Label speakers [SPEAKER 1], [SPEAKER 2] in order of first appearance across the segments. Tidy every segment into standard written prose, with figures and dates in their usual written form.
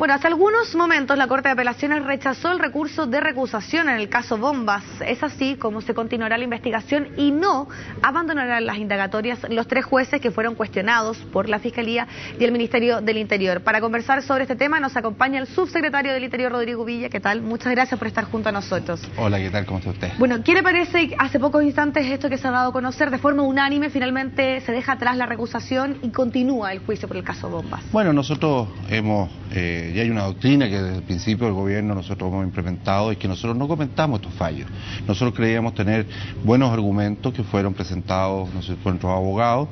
[SPEAKER 1] Bueno, hace algunos momentos la Corte de Apelaciones rechazó el recurso de recusación en el caso Bombas. Es así como se continuará la investigación y no abandonarán las indagatorias los 3 jueces que fueron cuestionados por la Fiscalía y el Ministerio del Interior. Para conversar sobre este tema nos acompaña el subsecretario del Interior, Rodrigo Villa. ¿Qué tal? Muchas gracias por estar junto a nosotros.
[SPEAKER 2] Hola, ¿qué tal? ¿Cómo está usted?
[SPEAKER 1] Bueno, ¿qué le parece hace pocos instantes esto que se ha dado a conocer de forma unánime? Finalmente se deja atrás la recusación y continúa el juicio por el caso Bombas.
[SPEAKER 2] Bueno, nosotros hemos... ya hay una doctrina que desde el principio del gobierno nosotros hemos implementado y que nosotros no comentamos estos fallos. Nosotros creíamos tener buenos argumentos que fueron presentados, ¿no es cierto?, por nuestros abogados.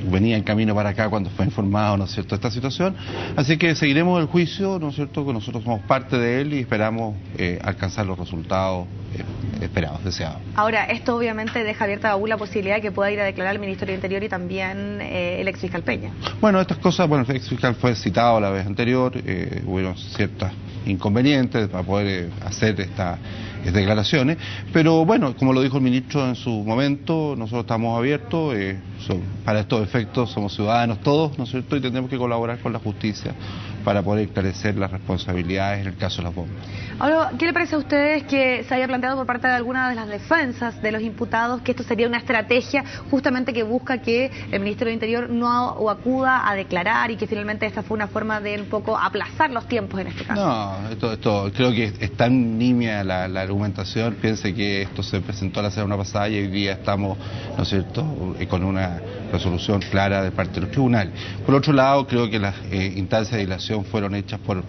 [SPEAKER 2] Venía en camino para acá cuando fue informado, ¿no es cierto?, esta situación. Así que seguiremos el juicio, ¿no es cierto?, que nosotros somos parte de él y esperamos alcanzar los resultados esperados, deseados.
[SPEAKER 1] Ahora, esto obviamente deja abierta aún la posibilidad de que pueda ir a declarar el Ministerio del Interior y también el exfiscal Peña.
[SPEAKER 2] Bueno, estas cosas, bueno, el exfiscal fue citado la vez anterior, hubo ciertas inconvenientes para poder hacer estas declaraciones, pero bueno, como lo dijo el ministro en su momento, nosotros estamos abiertos, para estos efectos somos ciudadanos todos, ¿no es cierto?, y tendremos que colaborar con la justicia para poder esclarecer las responsabilidades en el caso de las bombas.
[SPEAKER 1] Ahora, ¿qué le parece a ustedes que se haya planteado por parte de algunas de las defensas de los imputados que esto sería una estrategia justamente que busca que el Ministerio del Interior no acuda a declarar y que finalmente esta fue una forma de un poco aplazar los tiempos en este caso?
[SPEAKER 2] No, esto creo que es tan nimia la argumentación. Piense que esto se presentó la semana pasada y hoy día estamos, ¿no es cierto?, con una resolución clara de parte de los tribunales. Por otro lado, creo que las instancias de dilación fueron hechas por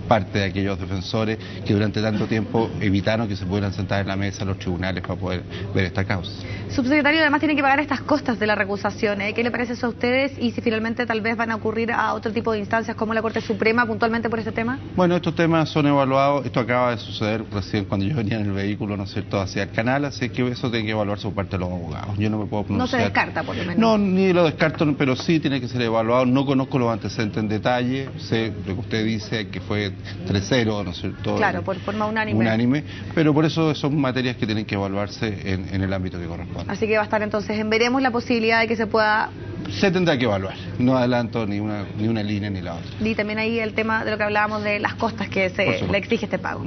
[SPEAKER 2] parte de aquellos defensores que durante tanto tiempo evitaron que se pudieran sentar en la mesa los tribunales para poder ver esta causa.
[SPEAKER 1] Subsecretario, además tiene que pagar estas costas de la recusación. ¿Qué le parece eso a ustedes? Y si finalmente tal vez van a ocurrir a otro tipo de instancias como la Corte Suprema puntualmente por este tema.
[SPEAKER 2] Bueno, estos temas son evaluados, esto acaba de suceder recién cuando yo venía en el vehículo, ¿no es cierto?, hacia el canal, así que eso tiene que evaluarse por parte de los abogados. Yo no me puedo pronunciar.
[SPEAKER 1] No se descarta, por lo menos.
[SPEAKER 2] No, ni lo descarto, pero sí tiene que ser evaluado. No conozco los antecedentes en detalle, sé lo que usted dice, que fue 3-0, ¿no es cierto?
[SPEAKER 1] Claro, por forma unánime.
[SPEAKER 2] Unánime, pero por eso son materias que tienen que evaluarse en el ámbito que corresponde.
[SPEAKER 1] Así que va a estar entonces veremos la posibilidad de que se pueda...
[SPEAKER 2] Se tendrá que evaluar, no adelanto ni una línea ni la otra.
[SPEAKER 1] Y también ahí el tema de lo que hablábamos de las costas que se le exige este pago.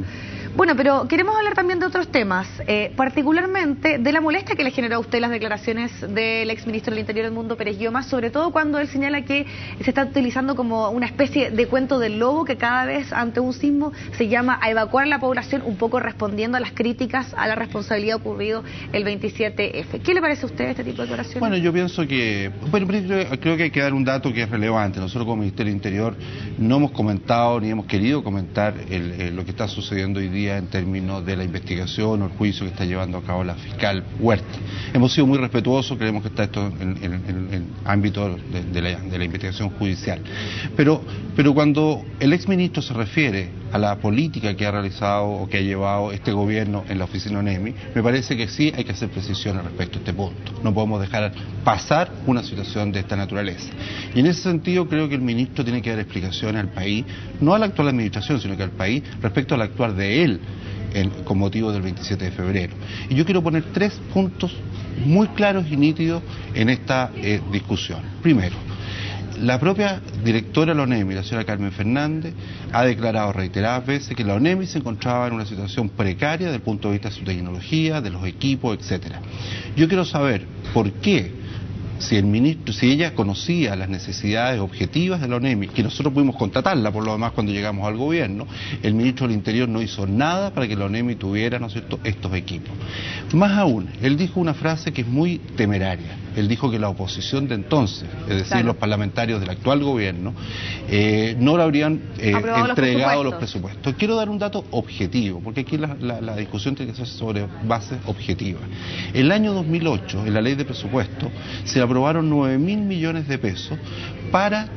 [SPEAKER 1] Bueno, pero queremos hablar también de otros temas, particularmente de la molestia que le generó a usted las declaraciones del exministro del Interior, Edmundo Pérez Llomas, sobre todo cuando él señala que se está utilizando como una especie de cuento del lobo que cada vez ante un sismo se llama a evacuar la población, un poco respondiendo a las críticas a la responsabilidad ocurrido el 27F. ¿Qué le parece a usted este tipo de declaraciones?
[SPEAKER 2] Bueno, yo pienso que, bueno, creo que hay que dar un dato que es relevante. Nosotros como Ministerio del Interior no hemos comentado ni hemos querido comentar lo que está sucediendo hoy día en términos de la investigación o el juicio que está llevando a cabo la fiscal Huerta. Hemos sido muy respetuosos, creemos que está esto en el ámbito de la investigación judicial. Pero cuando el exministro se refiere a la política que ha realizado o que ha llevado este gobierno en la oficina ONEMI, me parece que sí hay que hacer precisiones respecto a este punto. No podemos dejar pasar una situación de esta naturaleza. Y en ese sentido creo que el ministro tiene que dar explicaciones al país, no a la actual administración, sino que al país respecto al actuar de él con motivo del 27 de febrero. Y yo quiero poner 3 puntos muy claros y nítidos en esta discusión. Primero, la propia directora de la ONEMI, la señora Carmen Fernández, ha declarado reiteradas veces que la ONEMI se encontraba en una situación precaria desde el punto de vista de su tecnología, de los equipos, etcétera. Yo quiero saber por qué, si ella conocía las necesidades objetivas de la ONEMI, que nosotros pudimos contratarla por lo demás cuando llegamos al gobierno, el ministro del Interior no hizo nada para que la ONEMI tuviera, ¿no es cierto?, estos equipos. Más aún, él dijo una frase que es muy temeraria. Él dijo que la oposición de entonces, es decir, los parlamentarios del actual gobierno, no le habrían entregado los presupuestos. Quiero dar un dato objetivo, porque aquí la discusión tiene que ser sobre bases objetivas. El año 2008, en la ley de presupuesto, se aprobaron 9.000 millones de pesos para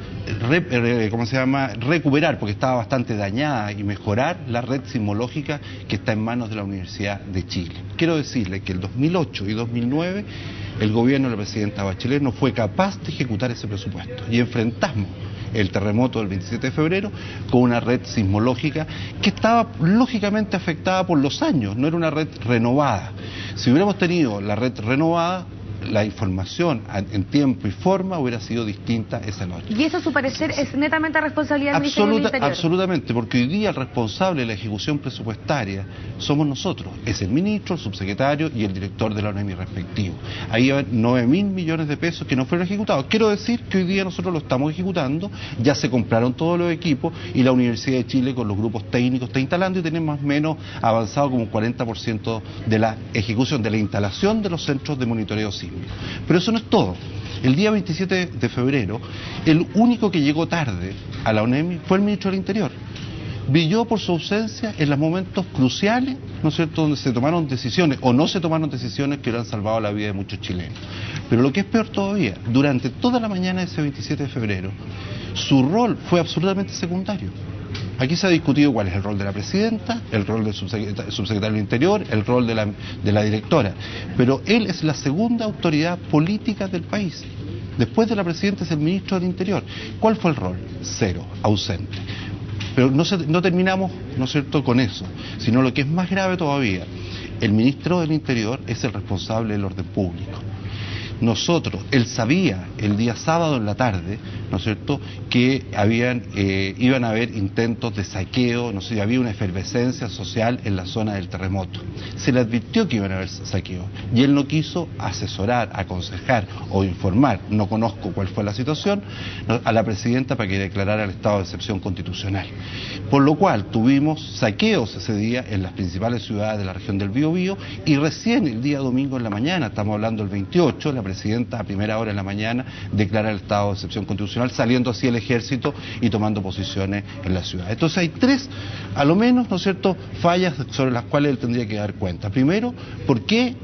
[SPEAKER 2] recuperar, porque estaba bastante dañada, y mejorar la red sismológica que está en manos de la Universidad de Chile. Quiero decirle que el 2008 y 2009 el gobierno de la presidenta Bachelet no fue capaz de ejecutar ese presupuesto y enfrentamos el terremoto del 27 de febrero con una red sismológica que estaba lógicamente afectada por los años, no era una red renovada. Si hubiéramos tenido la red renovada, la información en tiempo y forma hubiera sido distinta esa noche.
[SPEAKER 1] ¿Y eso, a su parecer, es netamente responsabilidad del Ministerio del Interior?
[SPEAKER 2] Absolutamente, porque hoy día el responsable de la ejecución presupuestaria somos nosotros, es el ministro, el subsecretario y el director de la ONEMI respectivo. Ahí hay 9.000 millones de pesos que no fueron ejecutados. Quiero decir que hoy día nosotros lo estamos ejecutando, ya se compraron todos los equipos y la Universidad de Chile con los grupos técnicos está instalando y tenemos más o menos avanzado como un 40% de la ejecución, de la instalación de los centros de monitoreo sísmico. Pero eso no es todo. El día 27 de febrero, el único que llegó tarde a la ONEMI fue el ministro del Interior. Brilló por su ausencia en los momentos cruciales, ¿no es cierto?, donde se tomaron decisiones o no se tomaron decisiones que hubieran salvado la vida de muchos chilenos. Pero lo que es peor todavía, durante toda la mañana de ese 27 de febrero, su rol fue absolutamente secundario. Aquí se ha discutido cuál es el rol de la presidenta, el rol del subsecretario del Interior, el rol de la directora, pero él es la segunda autoridad política del país. Después de la presidenta es el ministro del Interior. ¿Cuál fue el rol? Cero, ausente. Pero no terminamos, ¿no es cierto?, con eso, sino lo que es más grave todavía, el ministro del Interior es el responsable del orden público. Nosotros, él sabía el día sábado en la tarde, ¿no es cierto?, que iban a haber intentos de saqueo, no sé, había una efervescencia social en la zona del terremoto. Se le advirtió que iban a haber saqueos y él no quiso asesorar, aconsejar o informar, no conozco cuál fue la situación, a la presidenta para que declarara el estado de excepción constitucional. Por lo cual tuvimos saqueos ese día en las principales ciudades de la región del Biobío y recién el día domingo en la mañana, estamos hablando del 28, la presidenta a primera hora de la mañana declara el estado de excepción constitucional, saliendo así el ejército y tomando posiciones en la ciudad. Entonces hay tres, a lo menos, ¿no es cierto?, fallas sobre las cuales él tendría que dar cuenta. Primero, ¿por qué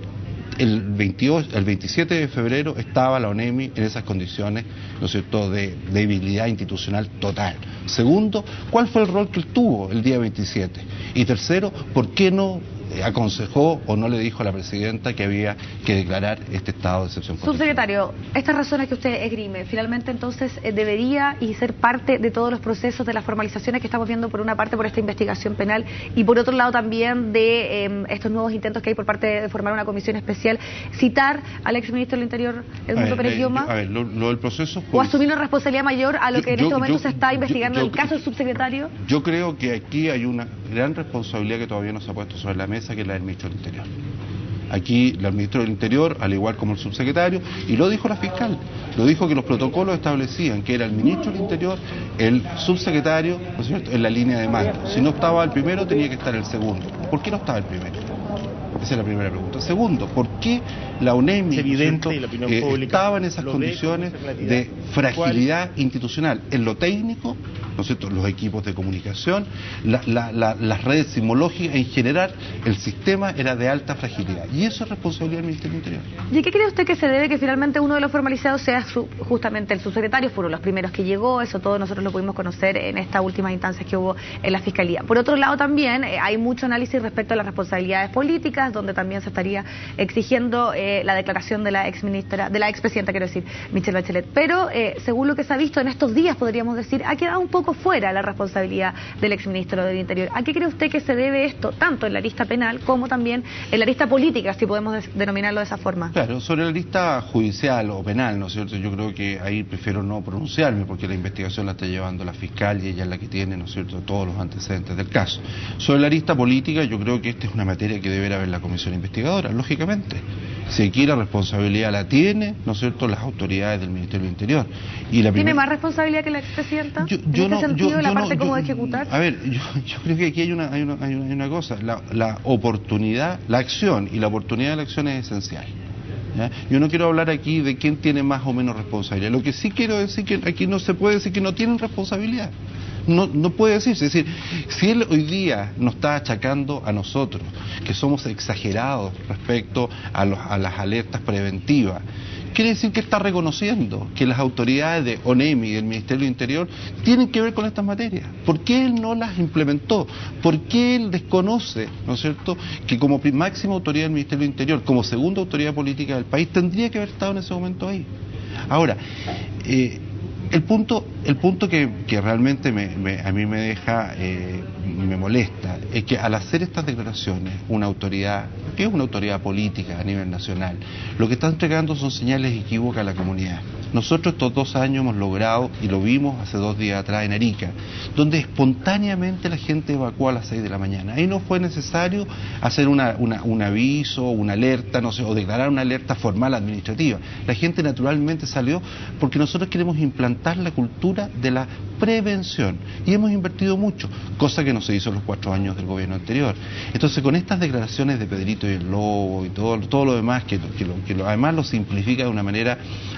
[SPEAKER 2] el 27 de febrero estaba la ONEMI en esas condiciones, ¿no es cierto?, de debilidad institucional total? Segundo, ¿cuál fue el rol que él tuvo el día 27? Y tercero, ¿por qué no aconsejó o no le dijo a la presidenta que había que declarar este estado de excepción constitucional?
[SPEAKER 1] Subsecretario, estas razones que usted esgrime, finalmente entonces debería y ser parte de todos los procesos de las formalizaciones que estamos viendo, por una parte por esta investigación penal y por otro lado también de estos nuevos intentos que hay por parte de formar una comisión especial, citar al exministro del Interior, Edmundo Pérez Lloma,
[SPEAKER 2] a ver, lo del proceso
[SPEAKER 1] o asumir una responsabilidad mayor a lo que en este momento se está investigando en el caso del subsecretario.
[SPEAKER 2] Yo creo que aquí hay una gran responsabilidad que todavía no se ha puesto sobre la mesa, que es la del ministro del Interior. Aquí el ministro del Interior, al igual como el subsecretario, y lo dijo la fiscal, lo dijo que los protocolos establecían que era el ministro del Interior, el subsecretario, ¿no es cierto?, en la línea de mando. Si no estaba el primero, tenía que estar el segundo. ¿Por qué no estaba el primero? Esa es la primera pregunta. Segundo, ¿por qué la ONEMI estaba en esas condiciones de fragilidad institucional? En lo técnico, ¿no es cierto?, los equipos de comunicación, las redes sismológicas, en general, el sistema era de alta fragilidad. Y eso es responsabilidad del Ministerio del Interior.
[SPEAKER 1] ¿Y a qué cree usted que se debe que finalmente uno de los formalizados sea justamente el subsecretario? Fueron los primeros que llegó, eso todos nosotros lo pudimos conocer en estas últimas instancias que hubo en la Fiscalía. Por otro lado también hay mucho análisis respecto a las responsabilidades políticas, donde también se estaría exigiendo la declaración de la expresidenta, quiero decir, Michelle Bachelet. Pero según lo que se ha visto en estos días, podríamos decir, ha quedado un poco fuera la responsabilidad del exministro del Interior. ¿A qué cree usted que se debe esto, tanto en la lista penal como también en la lista política, si podemos denominarlo de esa forma?
[SPEAKER 2] Claro, sobre la lista judicial o penal, ¿no es cierto? Yo creo que ahí prefiero no pronunciarme, porque la investigación la está llevando la fiscal y ella es la que tiene, ¿no es cierto?, todos los antecedentes del caso. Sobre la lista política, yo creo que esta es una materia que deberá ver la comisión investigadora, lógicamente. Si aquí la responsabilidad la tiene, ¿no es cierto?, las autoridades del Ministerio del Interior. Y
[SPEAKER 1] ¿Tiene más responsabilidad que la expresidenta? ¿Cómo ejecutar?
[SPEAKER 2] A ver, yo creo que aquí hay una cosa, la oportunidad, la acción y la oportunidad de la acción es esencial. ¿Ya? Yo no quiero hablar aquí de quién tiene más o menos responsabilidad. Lo que sí quiero decir que aquí no se puede decir que no tienen responsabilidad. No puede decirse. Es decir, si él hoy día nos está achacando a nosotros que somos exagerados respecto a las alertas preventivas, quiere decir que está reconociendo que las autoridades de ONEMI y del Ministerio del Interior tienen que ver con estas materias. ¿Por qué él no las implementó? ¿Por qué él desconoce, ¿no es cierto?, que como máxima autoridad del Ministerio del Interior, como segunda autoridad política del país, tendría que haber estado en ese momento ahí? Ahora, El punto que realmente a mí me deja, me molesta, es que al hacer estas declaraciones, una autoridad, que es una autoridad política a nivel nacional, lo que está entregando son señales equívocas a la comunidad. Nosotros estos 2 años hemos logrado, y lo vimos hace 2 días atrás en Arica, donde espontáneamente la gente evacuó a las 6 de la mañana. Ahí no fue necesario hacer un aviso, una alerta, no sé, o declarar una alerta formal administrativa. La gente naturalmente salió porque nosotros queremos implantar la cultura de la prevención y hemos invertido mucho, cosa que no se hizo en los 4 años del gobierno anterior. Entonces, con estas declaraciones de Pedrito y el Lobo y todo lo demás, además lo simplifica de una manera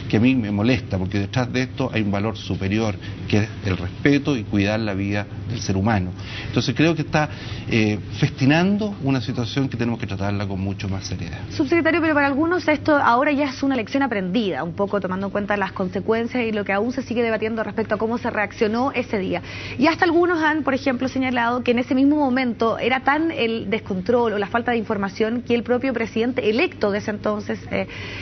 [SPEAKER 2] que a mí me molesta, porque detrás de esto hay un valor superior, que es el respeto y cuidar la vida del ser humano. Entonces creo que está festinando una situación que tenemos que tratarla con mucho más seriedad.
[SPEAKER 1] Subsecretario, pero para algunos esto ahora ya es una lección aprendida, un poco tomando en cuenta las consecuencias y lo que aún se sigue debatiendo respecto a cómo se reaccionó ese día. Y hasta algunos han, por ejemplo, señalado que en ese mismo momento era tan el descontrol o la falta de información que el propio presidente electo de ese entonces,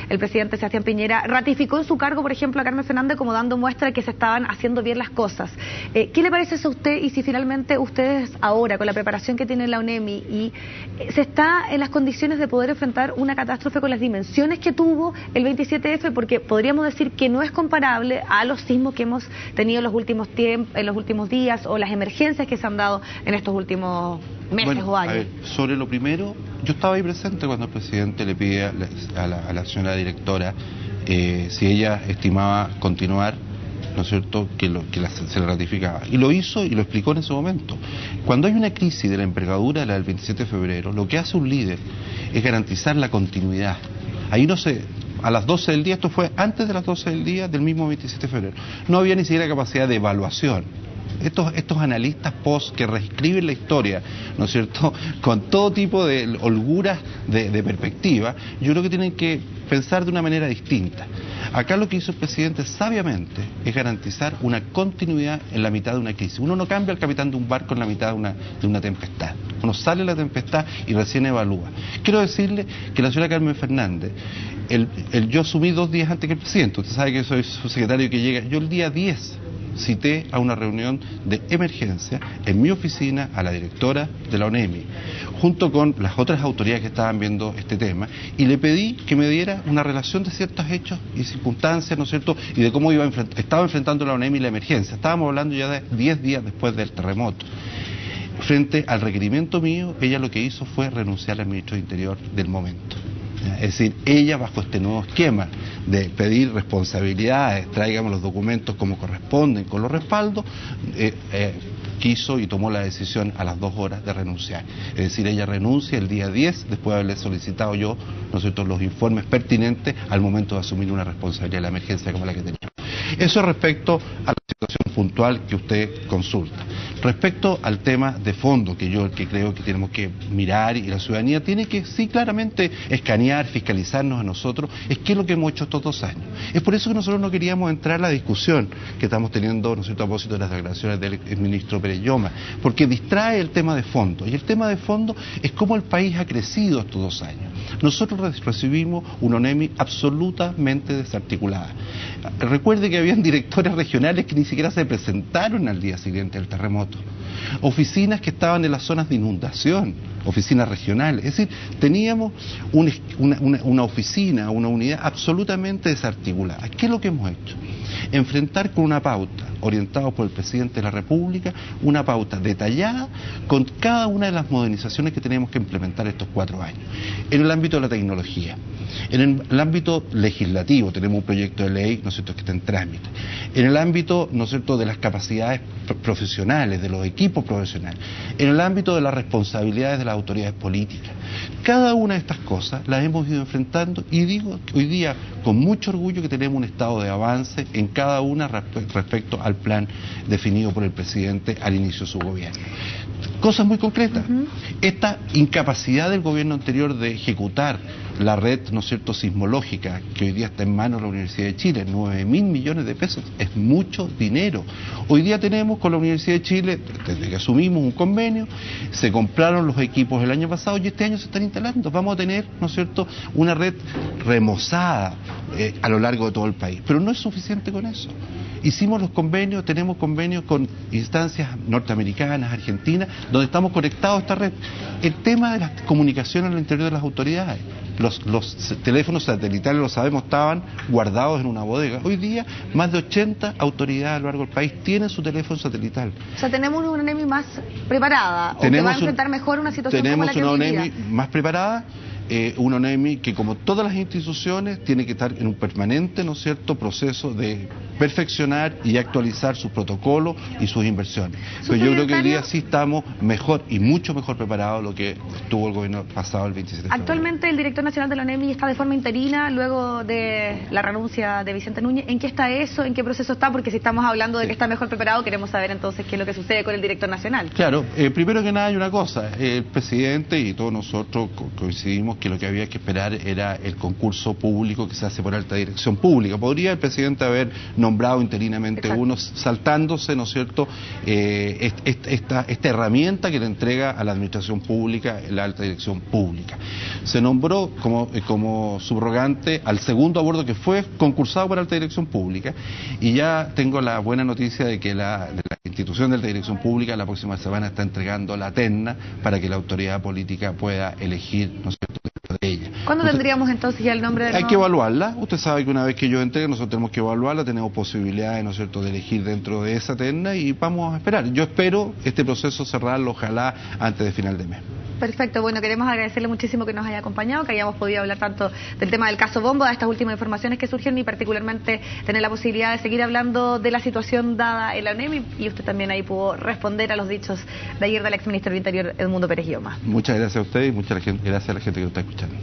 [SPEAKER 1] el presidente Sebastián Piñera, ratificó en su cargo, por ejemplo, a Carmen Fernández como dando muestra de que se estaban haciendo bien las cosas. ¿Qué le parece eso a usted? Y si finalmente ustedes ahora, con la preparación que tiene la ONEMI, y se está en las condiciones de poder enfrentar una catástrofe con las dimensiones que tuvo el 27F, porque podríamos decir que no es comparable a los sismos que hemos tenido en los últimos días o las emergencias que se han dado en estos últimos meses o años.
[SPEAKER 2] A ver, sobre lo primero, yo estaba ahí presente cuando el presidente le pide a la señora directora si ella estimaba continuar, ¿no es cierto?, se le ratificaba. Y lo hizo y lo explicó en ese momento. Cuando hay una crisis de la envergadura, la del 27 de febrero, lo que hace un líder es garantizar la continuidad. Ahí no se... A las 12 del día, esto fue antes de las 12 del día del mismo 27 de febrero, no había ni siquiera capacidad de evaluación. Estos analistas post que reescriben la historia, ¿no es cierto?, con todo tipo de holguras de perspectiva, yo creo que tienen que pensar de una manera distinta. Acá lo que hizo el presidente sabiamente es garantizar una continuidad en la mitad de una crisis. Uno no cambia al capitán de un barco en la mitad de una tempestad. Uno sale de la tempestad y recién evalúa. Quiero decirle que la señora Carmen Fernández, yo asumí 2 días antes que el presidente. Usted sabe que soy su secretario que llega. Yo el día 10 cité a una reunión de emergencia en mi oficina a la directora de la ONEMI, junto con las otras autoridades que estaban viendo este tema, y le pedí que me diera una relación de ciertos hechos y circunstancias, ¿no es cierto?, y de cómo estaba enfrentando la ONEMI la emergencia. Estábamos hablando ya de 10 días después del terremoto. Frente al requerimiento mío, ella lo que hizo fue renunciar al ministro de Interior del momento. Es decir, ella bajo este nuevo esquema de pedir responsabilidades, tráigame los documentos como corresponden, con los respaldos, quiso y tomó la decisión a las 2 horas de renunciar. Es decir, ella renuncia el día 10, después de haberle solicitado yo, ¿no es cierto?, los informes pertinentes al momento de asumir una responsabilidad de la emergencia como la que teníamos. Eso respecto a la situación puntual que usted consulta. Respecto al tema de fondo, que creo que tenemos que mirar, y la ciudadanía tiene que, sí, claramente escanear, fiscalizarnos a nosotros, es qué es lo que hemos hecho estos 2 años. Es por eso que nosotros no queríamos entrar a la discusión que estamos teniendo, ¿no es cierto?, a propósito de las declaraciones del ministro Pérez Lloma, porque distrae el tema de fondo, y el tema de fondo es cómo el país ha crecido estos 2 años. Nosotros recibimos una ONEMI absolutamente desarticulada. Recuerde que habían directores regionales que ni siquiera se presentaron al día siguiente del terremoto. Oficinas que estaban en las zonas de inundación, oficinas regionales. Es decir, teníamos una oficina, una unidad absolutamente desarticulada. ¿Qué es lo que hemos hecho? Enfrentar con una pauta, orientado por el presidente de la República, una pauta detallada con cada una de las modernizaciones que tenemos que implementar estos 4 años. En el ámbito de la tecnología, en el ámbito legislativo, tenemos un proyecto de ley, ¿no es cierto?, que está en trámite. En el ámbito, ¿no es cierto?, de las capacidades profesionales, de los equipos profesionales. En el ámbito de las responsabilidades de las autoridades políticas. Cada una de estas cosas las hemos ido enfrentando, y digo hoy día con mucho orgullo que tenemos un estado de avance en cada una respecto al plan definido por el presidente al inicio de su gobierno. Cosas muy concretas. Esta incapacidad del gobierno anterior de ejecutar la red, ¿no es cierto?, sismológica, que hoy día está en manos de la Universidad de Chile, 9.000 millones de pesos, es mucho dinero. Hoy día tenemos con la Universidad de Chile, desde que asumimos un convenio, se compraron los equipos el año pasado y este año se están instalando. Vamos a tener, ¿no es cierto?, una red remozada a lo largo de todo el país, pero no es suficiente con eso. Hicimos los convenios, tenemos convenios con instancias norteamericanas, argentinas, donde estamos conectados a esta red. El tema de las comunicaciones al interior de las autoridades, los teléfonos satelitales, lo sabemos, estaban guardados en una bodega. Hoy día, más de 80 autoridades a lo largo del país tienen su teléfono satelital.
[SPEAKER 1] O sea, tenemos una ONEMI más preparada, o que va a enfrentar mejor una situación como la que
[SPEAKER 2] tenemos
[SPEAKER 1] hoy
[SPEAKER 2] una
[SPEAKER 1] día.
[SPEAKER 2] ONEMI más preparada. Una ONEMI que, como todas las instituciones, tiene que estar en un permanente, ¿no es cierto?, proceso de perfeccionar y actualizar sus protocolos y sus inversiones. Pero yo creo que hoy día sí estamos mejor y mucho mejor preparados de lo que estuvo el gobierno pasado el 27 de febrero.
[SPEAKER 1] Actualmente el director nacional de la ONEMI está de forma interina luego de la renuncia de Vicente Núñez. ¿En qué está eso? ¿En qué proceso está? Porque si estamos hablando de que está mejor preparado, queremos saber entonces qué es lo que sucede con el director nacional.
[SPEAKER 2] Claro, primero que nada hay una cosa, el presidente y todos nosotros coincidimos que lo que había que esperar era el concurso público que se hace por alta dirección pública. Podría el presidente haber nombrado interinamente uno, saltándose, ¿no es cierto?, esta herramienta que le entrega a la administración pública la alta dirección pública. Se nombró como subrogante al segundo a bordo, que fue concursado por alta dirección pública, y ya tengo la buena noticia de que la institución de alta dirección pública la próxima semana está entregando la terna para que la autoridad política pueda elegir, ¿no es cierto?, de ella.
[SPEAKER 1] ¿Cuándo tendríamos entonces ya el nombre del
[SPEAKER 2] Hay que evaluarla. Usted sabe que una vez que yo entregue, nosotros tenemos que evaluarla, tenemos posibilidades, ¿no es cierto?, de elegir dentro de esa terna y vamos a esperar. Yo espero este proceso cerrarlo, ojalá, antes de final de mes.
[SPEAKER 1] Perfecto, bueno, queremos agradecerle muchísimo que nos haya acompañado, que hayamos podido hablar tanto del tema del caso Bombo, de estas últimas informaciones que surgieron y particularmente tener la posibilidad de seguir hablando de la situación dada en la ONEMI, y usted también ahí pudo responder a los dichos de ayer del exministro del Interior, Edmundo Pérez Guioma.
[SPEAKER 2] Muchas gracias a usted y muchas gracias a la gente que lo está escuchando.